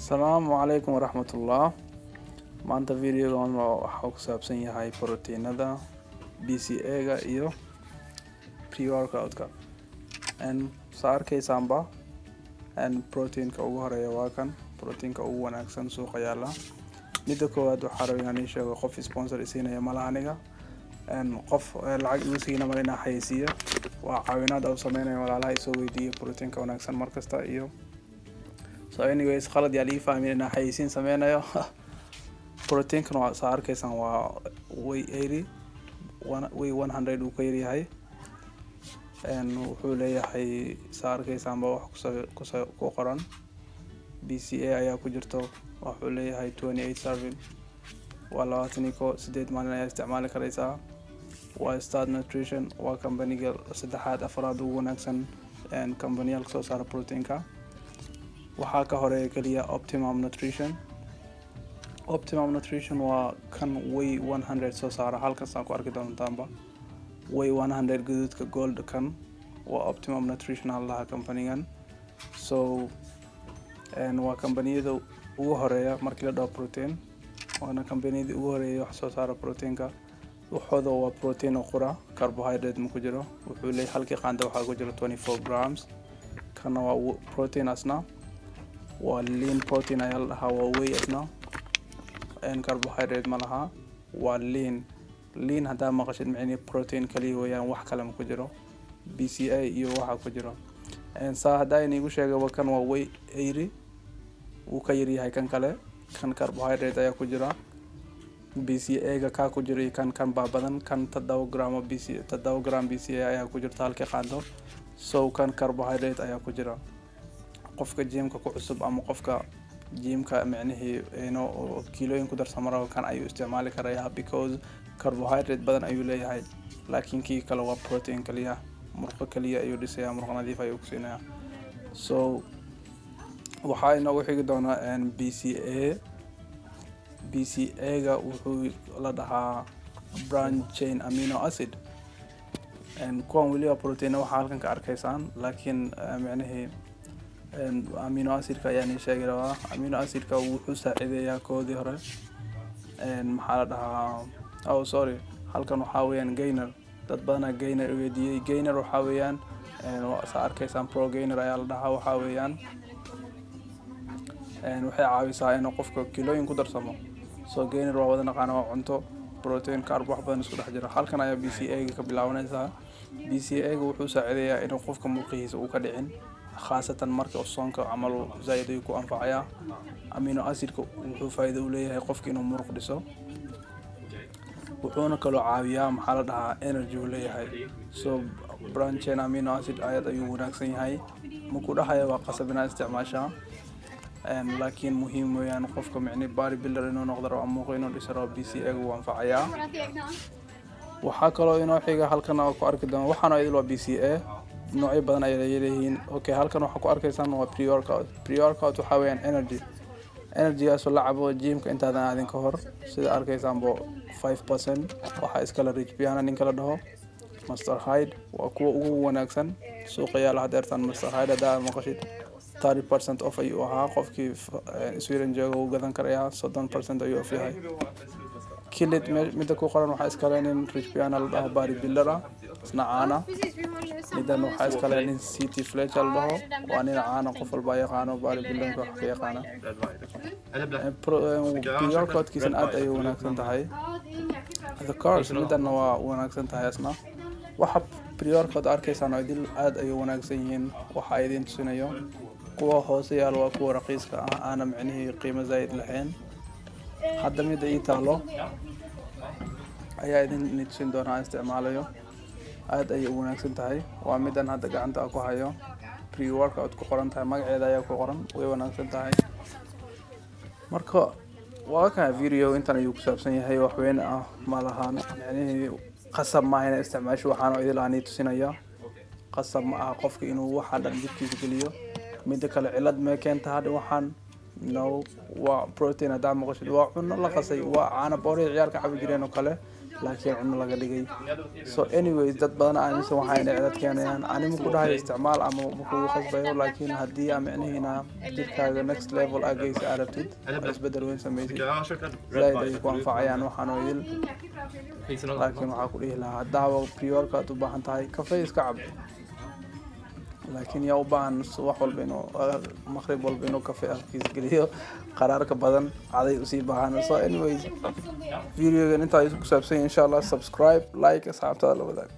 السلام عليكم ورحمة الله. maanta videogan waxa ku saabsan yahay proteinada BCA-ga iyo pre-workout-ka. Saarkaysaanba proteinka ugu horeeya waa kan proteinka ugu wanaagsan suuqa yaala. Midda koowaad waxaa rabaa inaan sheego qof sponsor isiinaya malaha aniga qof lacag igu siina malina xayisiya waa caawinaad oo sameynaya walaalaha soo weydiiyo proteinka wanaagsan markasta iyo so anyways khalad yaa lii fahmin inaan xayisiin sameynayo protein kan waa saarkaysan waa way 100 uu ka yaryahay wuxuu leeyahay saarkaysanba wax ku qoran BCA ayaa ku jirto wuxuu leeyahay 28 serving waa 28 maalin ayaa isticmaali karaysaa waa Start Nutrition waa company-ga saddexaad afraad ugu wanaagsan company-yal soo saara proteinka waxaa ka horeeya kaliya Optimum Nutrition waa kan way 100 soo saara halkaas aan ku arki doontaanba way 100 gaduudka gold kan waa Optimum Nutrition laha company-gan so waa company-yada ugu horeeya markii la dhaho protein waana company-yada ugu horeeya wax soo saara proteinka waxooda waa protein oo qura carbohydrate ma ku jiro wuxuu leeyahay halkii qaanda waxaa ku jira 24 grams kana waa protein asna waa lean protein ayaa la dhahaa waa way asna carbohydrate ma laha waa lean hadaa maqashid macni protein kaliya weeyaan wax kale ma ku jiro BCA iyo waxa ku jiro saa hadaa inigu sheegay kan waa way 80 uu ka yaryahay kan kale kan carbohydrate ayaa ku jira BCA-ga ka ku jiro kan badan kan 7 gram BCA ayaa ku jirta halkii qaando so kan carbohydrate ayaa ku jira qofka gym-ka ku cusub ama qofka gym-ka macnaheedu inuu kiilooyin ku darsamaro kan ayuu isticmaali karayaa because carbohydrate badan ayuu leeyahay laakiin kii kale waa protein kaliya murqo kaliya ayuu dhisayaa murqo nadiif ayuu ku siinayaa so waxaa inoogu xigi doonaa BCA-ga wuxuu la dhahaa branch chain amino acid kuwan waliba protein waxaa halkan ka arkaysaan laakiin macnaheedu amino acidka ayaan sheegi rabaa amino acidka wuxuu saacideeyaa koodii hore maxaa la dhahaa halkan waxaa weeyaan gainer dad badan gainer weydiiyay gainer waxaa weeyaan sa arkaysaan pro gainer ayaa la dhahaa waxaa weeyaan waxay caawisaa inuu qofka kiilooyin ku darsamo so gainer waa wada naqaan waa cunto protein carb wax badan isku dhex jira halkan ayaa BCA-ga ka bilaabanaysaa BCA-ga wuxuu saacideeyaa inuu qofka murqihiisa uu ka dhicin khaasatan marka soonka camal zaid ay ku anfacaya amino acidka wuxuu faa'iido u leeyahay qofka inuu muruq dhiso wuxuuna kaloo caawiyaa maxaa la dhahaa energy uu leeyahay so branch chain amino acid ayuu wanaagsan yahay markuu dhahayo waa qasab inaad isticmaashaa laakiin muhiim weeyaan qofka macni bodybuilder inuu noqdo rabo ama inuu dhiso rabo BCA-ga wuu anfacayaa waxaa kaloo inoo xiga halkan oo ku arki doona waxaana idil waa BCA noocyo badan ay leeyihiin okay halkan waxa ku arkaysaan waa pre-workout waxa weeyaan energy-gaas la cabo gym-ka intaadan aadin ka hor sida arkaysaan 5% waxa iska la rich piano ninka la dhaho Master Hyde waa kuwa ugu wanaagsan suuqa yaala hadeertan Master Hyde hadaa maqashid 30% off ayuu ahaa qofkii Sweden jooga uu gadan karayaa 30% ayuu off yahay kilit midda ku qoran waxa iska leenin rich piano la dhaho bodybuilder isna caana midan waxa iska leenin City Fletcher la dhaho waa nin caana qof walba yaqaano bodybuilder wax ka yaqaana pre-workout-kiisan aad ayuu wanaagsan tahay the course midan waa wanaagsan tahay asna waxa pre-workout arkaysaan idil aad ayuu wanaagsan yihiin waxa idin tusinayo kuwa hoose yaal waa kuwa raqiiska ah aana macnaheedu qiimo zaid lahayn hadda mid ay taalo ayaa idin tusin doonaa isticmaalayo aad ayay u wanaagsan tahay waa midan hadda gacanta ku hayo pre-workout ku qoran tahay magaceeda ayaa ku qoran way wanaagsan tahay marka waa ka video intan ayuu ku saabsan yahay wax weyn ah malahan macnaheedu qasab ma ahna isticmaasho waxaan idil aan tusinaya qasab ma aha qofka inuu waxa dhan jidkiisa geliyo mid kale cilad ma keenta hadda waxaan waa protein hadaa maqashid waa cunno la qasay waa caana boori ciyaarka cabi jireen oo kale laakiin cuno laga dhigay. So anyways dad badan aaminsan waxay inay cilad keenayaan. Ani ma ku dhahay isticmaal ama ma kugu khasbayo, laakiin haddii aan micnihiina jirkaaga next level aa geysa aad rabtid isbedel weyn samaysid zaaid ayay ku anfacayaan waxaan oo idil. laakiin waxaa ku dhihi lahaa haddaaba pre-workout aad u baahan tahay kafee iska cab, laakiin yaa u baahan wax walba inuu maqrib walba inuu kafee afkiisa geliyo qaraarka badan caday usii baahan. So anyways videogan intaa ku saabsan insha Allah subscribe like asxaabtada la wadaag.